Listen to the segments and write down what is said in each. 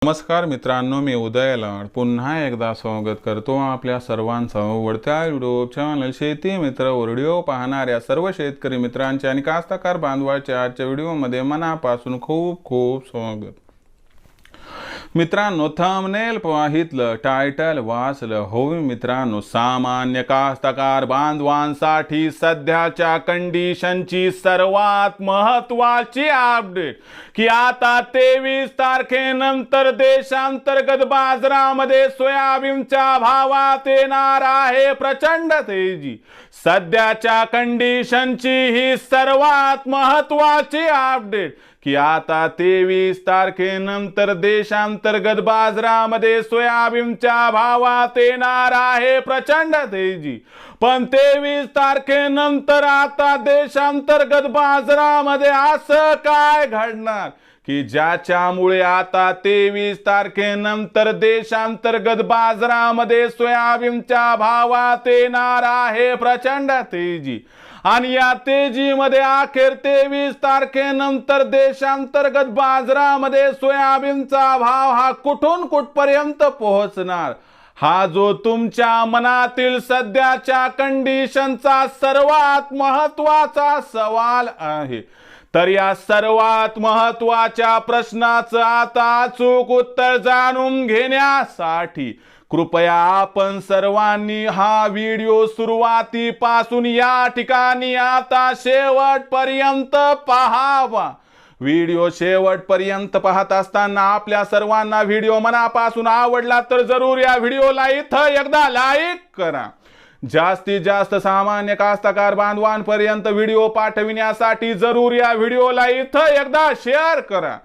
नमस्कार मित्रांनो, मी उदय लाड पुन्हा एकदा स्वागत करतो आपल्या सर्वांचं आवडत्या यूट्यूब चॅनल शेती मित्र व्हिडिओ पाहणाऱ्या सर्व शेतकरी मित्रांचे आणि कास्तकार बांधवांच्या आजच्या व्हिडिओमध्ये मनापासून खूप खूप स्वागत. मित्रांनो, थंबनेल पाहितलं, टायटल वाचलं होय मित्रांनो, सामान्य कास्तकार बांधवांसाठी सध्याच्या कंडिशनची सर्वात महत्त्वाची अपडेट की आता 23 तारखेनंतर देशांतर्गत बाजारामध्ये सोयाबीनच्या भावात येणार आहे प्रचंड तेजी. सध्याच्या कंडिशनची ही सर्वात महत्त्वाची अपडेट की आता 23 तारखेनंतर देशांतर्गत बाजारामध्ये सोयाबीनच्या भावात येणार आहे प्रचंड तेजी. पण 23 तारखेनंतर आता देशांतर्गत बाजारामध्ये असं काय घडणार की ज्याच्यामुळे आता 23 तारखेनंतर देशांतर्गत बाजारामध्ये सोयाबीनच्या भावात येणार आहे प्रचंड तेजी. आणि या तेजीमध्ये अखेर 23 तारखेनंतर देशांतर्गत बाजारामध्ये सोयाबीनचा भाव हा कुठून कुठपर्यंत पोहोचणार, हा जो तुमच्या मनातील सध्याच्या कंडिशनचा सर्वात महत्त्वाचा सवाल आहे. तर या सर्वात महत्त्वाच्या प्रश्नाचं आता अचूक उत्तर जाणून घेण्यासाठी कृपया आपण सर्वांनी हा व्हिडिओ सुरुवातीपासून या ठिकाणी आता शेवटपर्यंत पाहावा. व्हिडिओ शेवटपर्यंत पाहत असताना आपल्या सर्वांना व्हिडिओ मनापासून आवडला तर जरूर या व्हिडिओला इथं एकदा लाईक करा. जास्तीत जास्त सामान्य कास्तकार बांधवांपर्यंत व्हिडिओ पाठविण्यासाठी जरूर या व्हिडिओला इथं एकदा शेअर करा.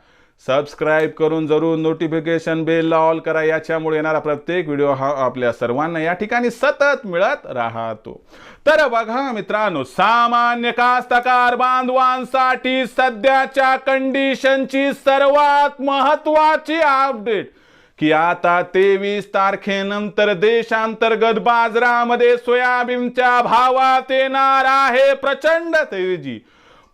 सबस्क्राइब करून जरूर नोटिफिकेशन बेल ऑल करा. याच्यामुळे येणारा प्रत्येक व्हिडिओ हा आपल्या सर्वांना या ठिकाणी सतत मिळत राहतो. तर बघा मित्रांनो, सामान्य कास्तकार बांधवांसाठी सध्याच्या कंडिशनची सर्वात महत्त्वाची अपडेट की आता 23 तारखेनंतर देशांतर्गत बाजारामध्ये सोयाबीनच्या भावात येणार आहे प्रचंड तेजी.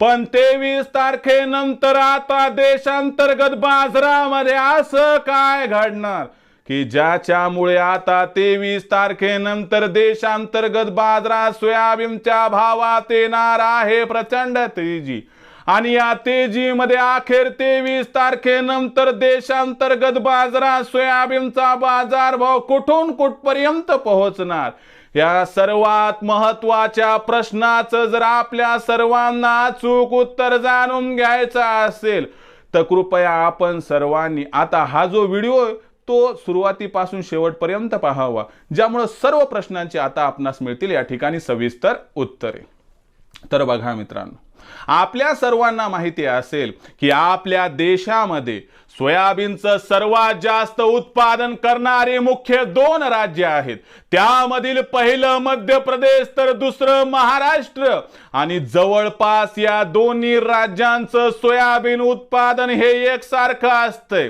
पण 23 तारखेनंतर आता देशांतर्गत बाजारामध्ये असं काय घडणार की ज्याच्यामुळे आता 23 तारखेनंतर देशांतर्गत बाजारात सोयाबीनच्या भावात येणार आहे प्रचंड तेजी. आणि या तेजीमध्ये अखेर 23 तारखेनंतर देशांतर्गत बाजारात सोयाबीनचा बाजारभाव कुठून कुठपर्यंत पोहोचणार, या सर्वात महत्त्वाच्या प्रश्नाचं जर आपल्या सर्वांना अचूक उत्तर जाणून घ्यायचं असेल तर कृपया आपण सर्वांनी आता हा जो व्हिडिओ तो सुरुवातीपासून शेवटपर्यंत पाहावा, ज्यामुळे सर्व प्रश्नांची आता आपणास मिळतील या ठिकाणी सविस्तर उत्तरे. तर बघा मित्रांनो, आपल्या सर्वांना माहिती असेल की आपल्या देशामध्ये सोयाबीनचं सर्वात जास्त उत्पादन करणारे मुख्य 2 राज्य आहेत. त्यामधील पहिलं मध्य प्रदेश तर दुसरं महाराष्ट्र. आणि जवळपास या दोन्ही राज्यांचं सोयाबीन उत्पादन हे एकसारखं असतंय.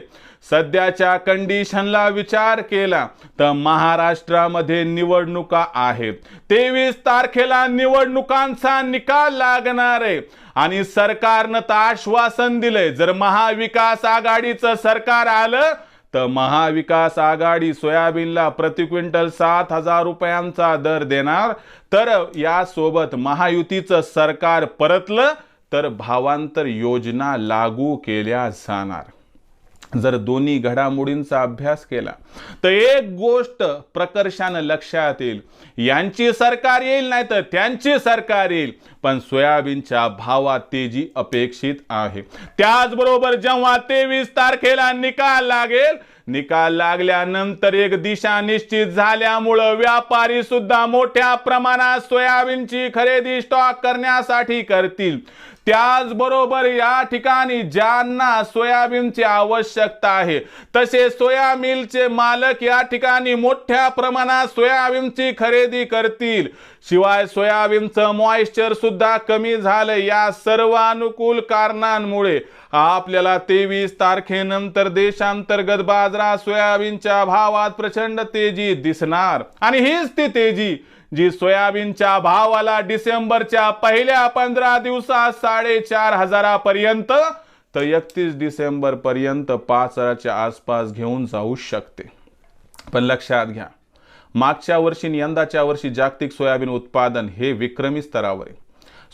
सध्याच्या कंडिशनला विचार केला तर महाराष्ट्रामध्ये निवडणुका आहेत. 23 तारखेला निवडणुकांचा निकाल लागणार आहे. आणि सरकारनं तर आश्वासन दिलंय, जर महाविकास आघाडीचं सरकार आलं तर महाविकास आघाडी सोयाबीनला प्रति क्विंटल 7,000 रुपयांचा दर देणार. तर यासोबत महायुतीचं सरकार परतलं तर भावांतर योजना लागू केल्या जाणार. जर दोन्ही घडामोडींचा अभ्यास केला तर एक गोष्ट प्रकर्षाने लक्षात येईल, यांची सरकार येईल नाही तर त्यांची सरकार येईल, पण सोयाबीनच्या भावात तेजी अपेक्षित आहे. त्याचबरोबर जेव्हा 23 तारखेला निकाल लागेल, निकाल लागल्यानंतर एक दिशा निश्चित झाल्यामुळे व्यापारी सुद्धा मोठ्या प्रमाणात सोयाबीनची खरेदी स्टॉक करण्यासाठी करतील. त्याचबरोबर या ठिकाणी ज्यांना सोयाबीनची आवश्यकता आहे तसे सोया मिलचे मालक या ठिकाणी मोठ्या प्रमाणात सोयाबीनची खरेदी करतील. शिवाय सोयाबीनचं मॉइश्चर सुद्धा कमी झालं. या सर्व अनुकूल कारणांमुळे आपल्याला 23 तारखेनंतर देशांतर्गत बाजारात सोयाबीनच्या भावात प्रचंड तेजी दिसणार. आणि हीच ती तेजी जी सोयाबीनच्या भावाला डिसेंबरच्या पहिल्या 15 दिवसात 4,500 पर्यंत तर 31 डिसेंबर पर्यंत 5,000च्या आसपास घेऊन जाऊ शकते. पण लक्षात घ्या, मागच्या वर्षी आणि यंदाच्या वर्षी जागतिक सोयाबीन उत्पादन हे विक्रमी स्तरावर आहे.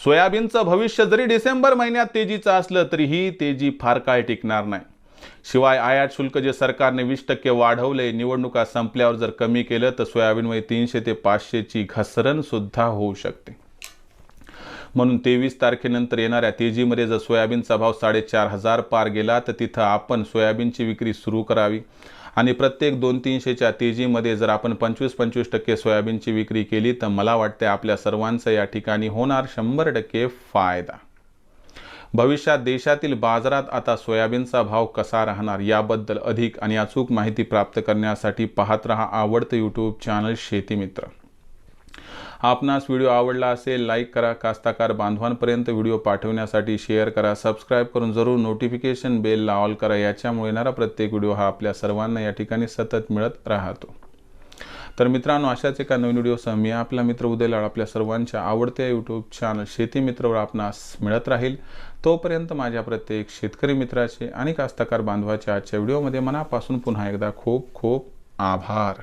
सोयाबीनचं भविष्य जरी डिसेंबर महिन्यात तेजीचं असलं तरी ही तेजी फार काळ टिकणार नाही. शिवाय आयात शुल्क जे सरकारने 20% वाढवले, निवडणुका संपल्यावर जर कमी केलं तर सोयाबीनमध्ये 300 ते 500ची घसरण सुद्धा होऊ शकते. म्हणून 23 तारखेनंतर येणाऱ्या तेजीमध्ये जर सोयाबीनचा भाव 4,500 पार गेला तर तिथं आपण सोयाबीनची विक्री सुरू करावी. आणि प्रत्येक 200-300च्या तेजीमध्ये जर आपण 25% सोयाबीनची विक्री केली तर मला वाटते आपल्या सर्वांचा या ठिकाणी होणार 100% फायदा. भविष्यात देशातील बाजारात आता सोयाबीनचा भाव कसा राहणार याबद्दल अधिक आणि अचूक माहिती प्राप्त करण्यासाठी पाहत रहा आवडतं यूट्यूब चॅनल शेतीमित्र. आपणास व्हिडिओ आवडला असेल लाईक करा, कास्तकार बांधवांपर्यंत व्हिडिओ पाठवण्यासाठी शेअर करा, सबस्क्राईब करून जरूर नोटिफिकेशन बेलला ऑल करा. याच्यामुळे येणारा प्रत्येक व्हिडिओ हा आपल्या सर्वांना या ठिकाणी सतत मिळत राहतो. तर मित्रांनो, अशाच एका नवीन व्हिडिओसह मी आपला मित्र उदय लाड आपल्या सर्वांच्या आवडत्या यूट्यूब चॅनल शेतीमित्रवर आपणास मिळत राहील. तोपर्यंत माझ्या प्रत्येक शेतकरी मित्राचे आणि कास्तकार बांधवाचे आजच्या व्हिडिओमध्ये मनापासून पुन्हा एकदा खूप खूप आभार.